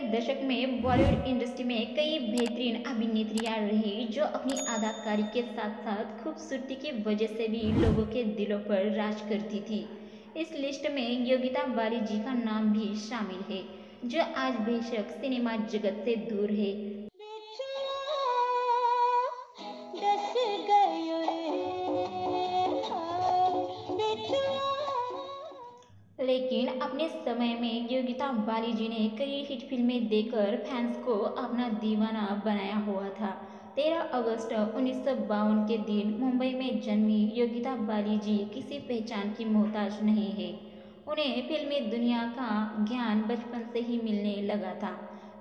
दशक में बॉलीवुड इंडस्ट्री में कई बेहतरीन अभिनेत्रियां रही जो अपनी अदाकारी के साथ साथ खूबसूरती की वजह से भी लोगों के दिलों पर राज करती थी। इस लिस्ट में योगिता बाली जी का नाम भी शामिल है, जो आज बेशक सिनेमा जगत से दूर है। लेकिन अपने समय में योगिता बाली जी ने कई हिट फिल्में देकर फैंस को अपना दीवाना बनाया हुआ था। 13 अगस्त 1952 के दिन मुंबई में जन्मी योगिता बाली जी किसी पहचान की मोहताज नहीं है। उन्हें फिल्मी दुनिया का ज्ञान बचपन से ही मिलने लगा था,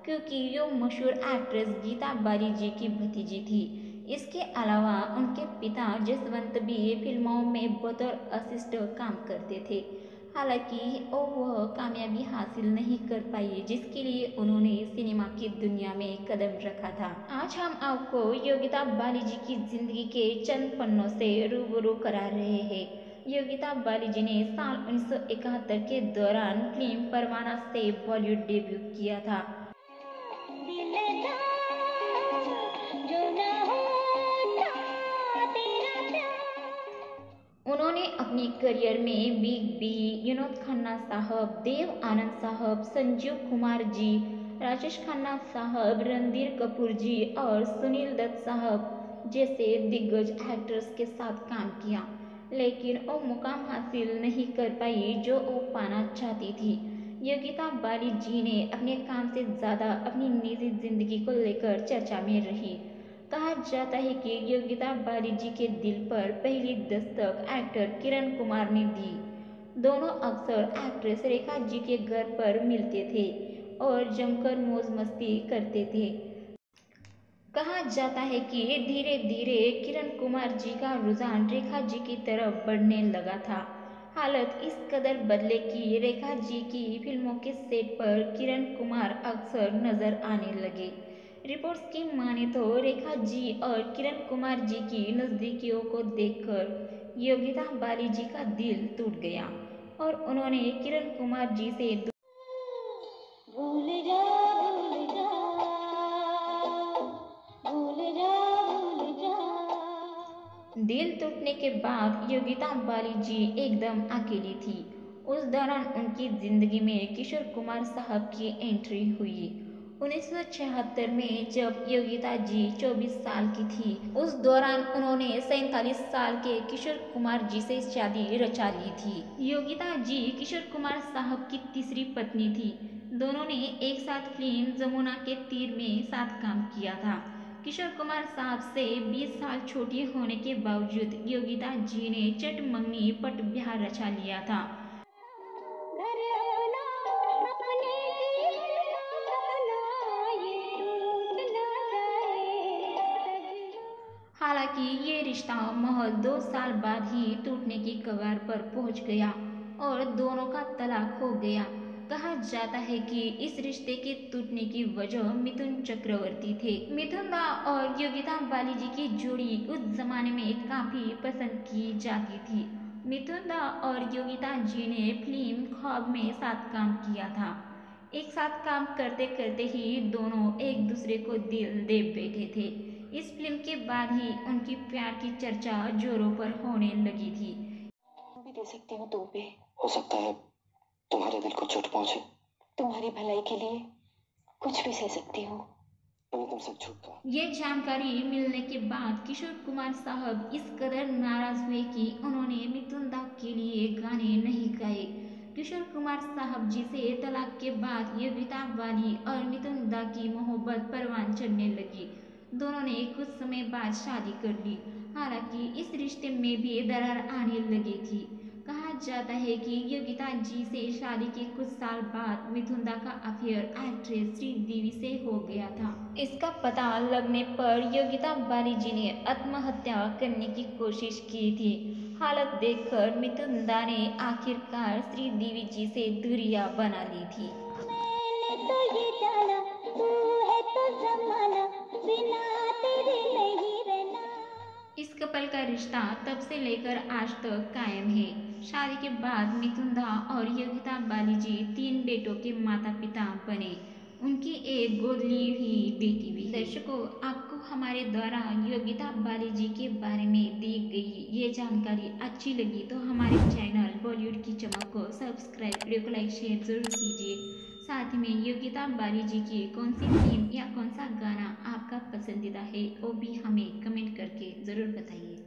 क्योंकि वो मशहूर एक्ट्रेस गीता बाली जी की भतीजी थी। इसके अलावा उनके पिता जसवंत भी फिल्मों में बतौर असिस्टेंट काम करते थे। हालांकि वह कामयाबी हासिल नहीं कर पाई, जिसके लिए उन्होंने सिनेमा की दुनिया में कदम रखा था। आज हम आपको योगिता बाली जी की जिंदगी के चंद पन्नों से रूबरू करा रहे हैं। योगिता बाली जी ने साल 1971 के दौरान फिल्म परवाना से बॉलीवुड डेब्यू किया था। उन्होंने अपनी करियर में बिग बी, विनोद खन्ना साहब, देव आनंद साहब, संजीव कुमार जी, राजेश खन्ना साहब, रणधीर कपूर जी और सुनील दत्त साहब जैसे दिग्गज एक्टर्स के साथ काम किया, लेकिन वो मुकाम हासिल नहीं कर पाई जो वो पाना चाहती थी। योगिता बाली जी ने अपने काम से ज़्यादा अपनी निजी जिंदगी को लेकर चर्चा में रही। कहा जाता है कि योगिता बाली जी के दिल पर पहली दस्तक एक्टर किरण कुमार ने दी। दोनों अक्सर एक्ट्रेस रेखा जी के घर पर मिलते थे और जमकर मौज मस्ती करते थे। कहा जाता है कि धीरे धीरे किरण कुमार जी का रुझान रेखा जी की तरफ बढ़ने लगा था। हालत इस कदर बदले कि रेखा जी की फिल्मों के सेट पर किरण कुमार अक्सर नजर आने लगे। रिपोर्ट्स की माने तो रेखा जी और किरण कुमार जी की नज़दीकियों को देखकर योगिता बाली जी का दिल टूट गया और उन्होंने किरण कुमार जी से भूल जा, भूल जा, भूल जा, भूल जा। दिल टूटने के बाद योगिता बाली जी एकदम अकेली थी। उस दौरान उनकी जिंदगी में किशोर कुमार साहब की एंट्री हुई। 1976 में जब योगिता जी 24 साल की थी, उस दौरान उन्होंने 47 साल के किशोर कुमार जी से शादी रचा ली थी। योगिता जी किशोर कुमार साहब की तीसरी पत्नी थी। दोनों ने एक साथ फिल्म जमुना के तीर में साथ काम किया था। किशोर कुमार साहब से 20 साल छोटी होने के बावजूद योगिता जी ने चट मंगनी पट ब्याह रचा लिया था। हालांकि ये रिश्ता महज 2 साल बाद ही टूटने की कगार पर पहुंच गया और दोनों का तलाक हो गया। कहा जाता है कि इस रिश्ते के टूटने की वजह मिथुन चक्रवर्ती थे। मिथुन दा और योगिता बाली जी की जोड़ी उस जमाने में काफी पसंद की जाती थी। मिथुन दा और योगिता जी ने फिल्म ख्वाब में साथ काम किया था। एक साथ काम करते करते ही दोनों एक दूसरे को दिल दे बैठे थे। इस फिल्म के बाद ही उनकी प्यार की चर्चा जोरों पर होने लगी थी। भी दे सकती हूँ तुम पे। हो सकता है तुम्हारे दिल को चोट पहुंचे। तुम्हारी भलाई के लिए कुछ भी सह सकती हूँ। तुम सब झूठ कहा। ये जानकारी मिलने के बाद किशोर कुमार साहब इस कदर नाराज हुए कि उन्होंने मिथुन दा के लिए गाने नहीं गाए। किशोर कुमार साहब जी से तलाक के बाद योगिता बाली और मिथुन दा की मोहब्बत परवान चढ़ने लगी। दोनों ने कुछ समय बाद शादी कर ली। हालांकि इस रिश्ते में भी दरार आने लगी थी। कहा जाता है कि योगिता जी से शादी के कुछ साल बाद मिथुन दा का अफेयर एक्ट्रेस श्रीदेवी से हो गया था। इसका पता लगने पर योगिता बाली जी ने आत्महत्या करने की कोशिश की थी। हालत देखकर मिथुन दा ने आखिरकार श्रीदेवी जी से दूरियां बना ली थी। मैंने तो ये जाना, तू है तो ज़माना, बिना तेरे नहीं रहना। इस कपल का रिश्ता तब से लेकर आज तक कायम है। शादी के बाद मिथुन दा और योगिता बाली जी 3 बेटों के माता पिता बने। उनकी एक गोद ली हुई बेटी भी। दर्शकों, आपको हमारे द्वारा योगिता बाली जी के बारे में दी गई ये जानकारी अच्छी लगी तो हमारे चैनल बॉलीवुड की चमक को सब्सक्राइब, वीडियो को लाइक शेयर जरूर कीजिए। साथ ही में योगिता बाली जी की कौन सी फिल्म या कौन सा गाना आपका पसंदीदा है वो भी हमें कमेंट करके ज़रूर बताइए।